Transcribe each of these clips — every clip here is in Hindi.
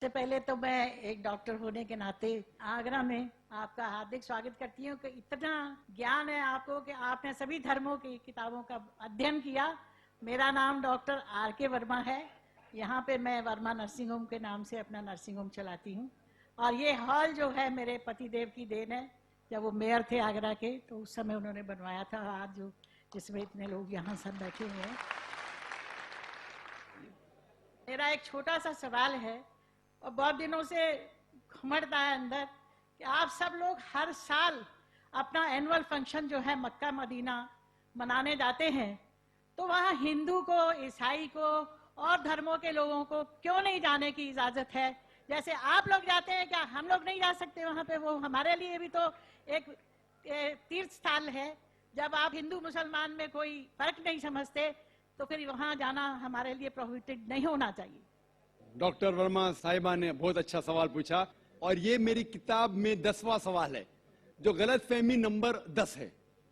सबसे पहले तो मैं एक डॉक्टर होने के नाते आगरा में आपका हार्दिक स्वागत करती हूँ कि इतना ज्ञान है आपको कि आपने सभी धर्मों की किताबों का अध्ययन किया। मेरा नाम डॉक्टर R.K. वर्मा है। यहाँ पे मैं वर्मा नर्सिंग होम के नाम से अपना नर्सिंग होम चलाती हूँ और ये हॉल जो है मेरे पतिदेव की देन है। जब वो मेयर थे आगरा के तो उस समय उन्होंने बनवाया था। आज जो जिसमें इतने लोग यहाँ सब बैठे हुए हैं। मेरा एक छोटा सा सवाल है और बहुत दिनों से घुमड़ता है अंदर कि आप सब लोग हर साल अपना एनुअल फंक्शन जो है मक्का मदीना मनाने जाते हैं, तो वहाँ हिंदू को, ईसाई को और धर्मों के लोगों को क्यों नहीं जाने की इजाजत है? जैसे आप लोग जाते हैं, क्या हम लोग नहीं जा सकते वहाँ पे? वो हमारे लिए भी तो एक तीर्थ स्थल है। जब आप हिंदू मुसलमान में कोई फर्क नहीं समझते तो फिर वहाँ जाना हमारे लिए प्रोहिबिटेड नहीं होना चाहिए। डॉक्टर वर्मा साहिबा ने बहुत अच्छा सवाल पूछा और ये मेरी किताब में 10वां सवाल है जो गलतफहमी नंबर 10 है।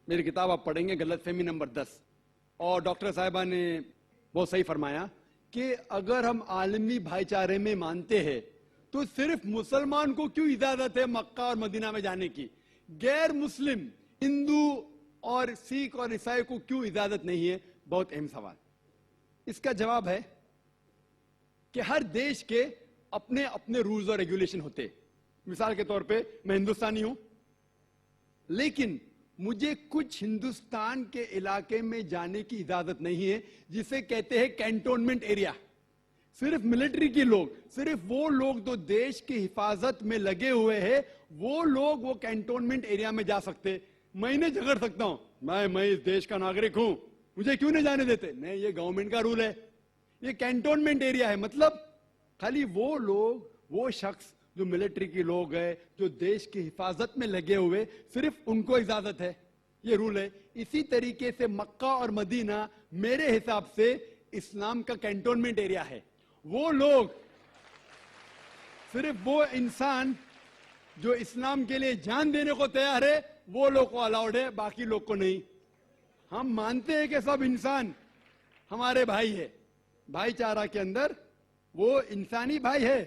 मेरी किताब आप पढ़ेंगे, गलतफहमी नंबर 10। और डॉक्टर साहिबा ने बहुत सही फरमाया कि अगर हम आलमी भाईचारे में मानते हैं तो सिर्फ मुसलमान को क्यों इजाजत है मक्का और मदीना में जाने की, गैर मुस्लिम हिंदू और सिख और ईसाई को क्यों इजाजत नहीं है? बहुत अहम सवाल। इसका जवाब है कि हर देश के अपने अपने रूल्स और रेगुलेशन होते। मिसाल के तौर पे मैं हिंदुस्तानी हूं, लेकिन मुझे कुछ हिंदुस्तान के इलाके में जाने की इजाजत नहीं है जिसे कहते हैं कैंटोनमेंट एरिया। सिर्फ मिलिट्री के लोग, सिर्फ वो लोग जो देश की हिफाजत में लगे हुए हैं, वो लोग वो कैंटोनमेंट एरिया में जा सकते। मैं इन्हें झगड़ सकता हूं, मैं इस देश का नागरिक हूं, मुझे क्यों नहीं जाने देते? नहीं, ये गवर्नमेंट का रूल है। ये कैंटोनमेंट एरिया है, मतलब खाली वो लोग, वो शख्स जो मिलिट्री के लोग हैं, जो देश की हिफाजत में लगे हुए, सिर्फ उनको इजाजत है। ये रूल है। इसी तरीके से मक्का और मदीना मेरे हिसाब से इस्लाम का कैंटोनमेंट एरिया है। वो लोग, सिर्फ वो इंसान जो इस्लाम के लिए जान देने को तैयार है, वो लोग को अलाउड है, बाकी लोग को नहीं। हम मानते हैं कि सब इंसान हमारे भाई है, भाईचारा के अंदर वो इंसानी भाई है,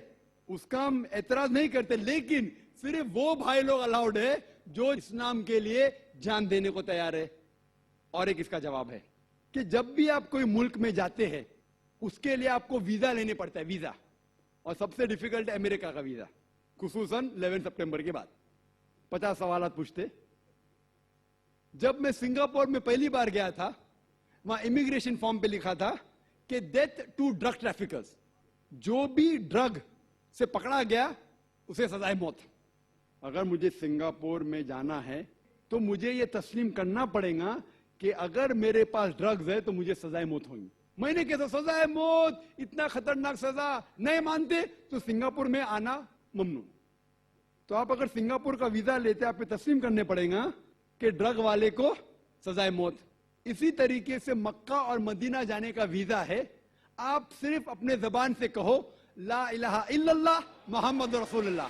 उसका हम एतराज नहीं करते, लेकिन सिर्फ वो भाई लोग अलाउड है जो इस्लाम के लिए जान देने को तैयार है। और एक इसका जवाब है कि जब भी आप कोई मुल्क में जाते हैं उसके लिए आपको वीजा लेने पड़ता है, वीजा। और सबसे डिफिकल्ट है अमेरिका का वीजा, खुसूसन 11 सितंबर के बाद। 50 सवाल पूछते। जब मैं सिंगापुर में पहली बार गया था, वहां इमिग्रेशन फॉर्म पे लिखा था कि डेथ टू ड्रग ट्रैफिकर्स, जो भी ड्रग से पकड़ा गया उसे सजाए मौत। अगर मुझे सिंगापुर में जाना है तो मुझे यह तस्लीम करना पड़ेगा कि अगर मेरे पास ड्रग्स है तो मुझे सजाए मौत होगी। मैंने कैसा सजाए मौत, इतना खतरनाक सजा नहीं मानते तो सिंगापुर में आना ममनू। तो आप अगर सिंगापुर का वीजा लेते, आप तस्लीम करने पड़ेगा कि ड्रग वाले को सजाए मौत। इसी तरीके से मक्का और मदीना जाने का वीजा है। आप सिर्फ अपने जबान से कहो ला इलाहा इल्लल्लाह मोहम्मद रसूलुल्लाह।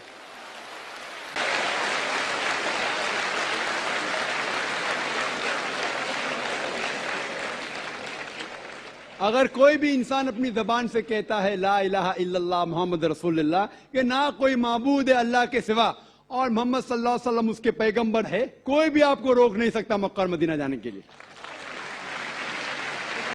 अगर कोई भी इंसान अपनी जबान से कहता है ला इलाहा इल्लल्लाह मोहम्मद रसूलुल्लाह, कि ना कोई माबूद है अल्लाह के सिवा और मोहम्मद सल्लल्लाहु अलैहि वसल्लम उसके पैगंबर है, कोई भी आपको रोक नहीं सकता मक्का और मदीना जाने के लिए।